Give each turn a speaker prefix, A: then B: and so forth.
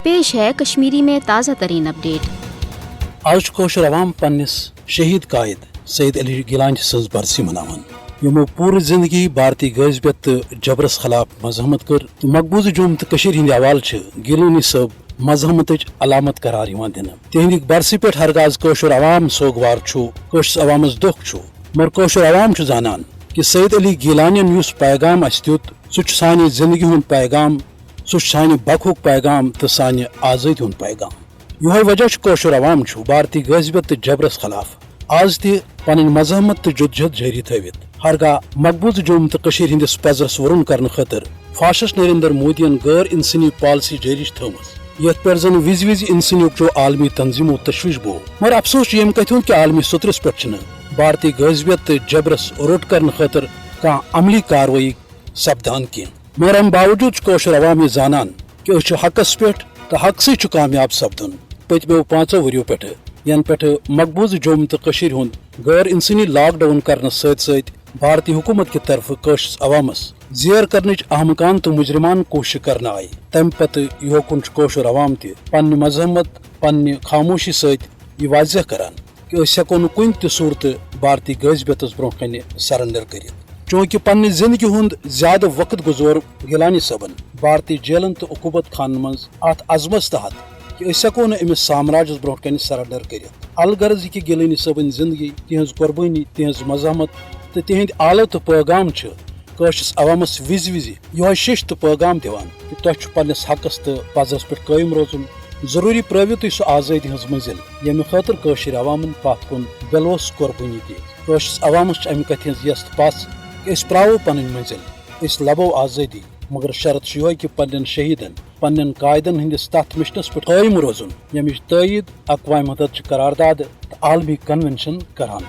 A: پیش ہے کشمیری میں تازہ ترین اپڈیٹ۔
B: آج کوشر عوام پنس شہید قائد سید علی گیلانی سز برسی مناوان یمو پور زندگی بھارتی غذبیت تو جبرس خلاف مزاحمت کر تو مقبوض جوم تو ہند حوالہ گیلانی صٲب مزاحمت علامت قرار دن تہند برسی پہ ہرگاز کوشر عوام سوگوار کوشس عوامس دکھ مگر کوشر عوام زانان کہ سید علی گیلانین اس پیغام اس دیت سہ سانہ زندگی ہند پیغام سہ سانہ بقہک پیغام تو سانہ آزادی ہند پیغام۔ یہ وجہ کوشر عوام بھارتی غذبیت تو جبرس خلاف آز تہ پن مزاحمت تو جدوجہد جاری تھوت ہرگاہ مقبوض جوم تو ہندس پزرس ورن کرنے خاطر فاسسٹ نریندر مودین غیر انسانی پالسی جاری تھومس یت پہ زن وز وز انسانیت عالمی تنظیموں تشویش بو مگر افسوس یم کت کہ عالمی سطرس پہ بھارتی غذبیت تو جبرس روٹ کرنے خاطر کھانا عملی کاروی سپدان کی مگر ام باوجود کوشر عوام یہ زانان کہ اس حقس پہ تو حق سی کامیاب سپدن پتمو 5 وریو پہ ین پہ مقبوض جوم تو ہند غیر انسانی لاک ڈاؤن کرنے ست بھارتی حکومت کی طرف کوشش عوامس زیر کرنچ احمقان تو مجرمان کوشش کرنا آئی تم پتہ یہ کوشر عوام تہ پنہ مزاحمت پنہ خاموشی ست یہ واضح کران کہ اس ہیکو نہ کن تہ صورت بھارتی غذبیتس برو کن سرنڈر کرت چونکہ پنہ زندگی ہند زیادہ وقت گزور گیلانی صبن بھارتی جیلن تو عقوبت خان مز ات عزمس تحت کہ اس ہیکو نہ امس سامراجس برو کن سرنڈر کرت الغرض یہ کہ گیلانی صبن زندگی تہذ قربانی تہذ مزاحمت تو تہند آلو تو پیغام کوشش عوامس وز وز یہ شش تو پیغام دیوان کہ تہ پنس حقس تو پزرس پہ قائم روزن ضروری پرو تھی سہ آزادی ہز منزل یمہ خاطر کوشر عوامن پتھ کن بلوس قربانی دی کوشش عوامس امہ کت ہز یس پس کہ اس پراو پن منزل اس لبو آزادی مگر شرط یہ کہ پنن شہیدن پنن قائدن ہندس تتھ مشنس پہ قائم روزن یمچ تائید اقوام متحدہ قرارداد تو عالمی کنونشن کران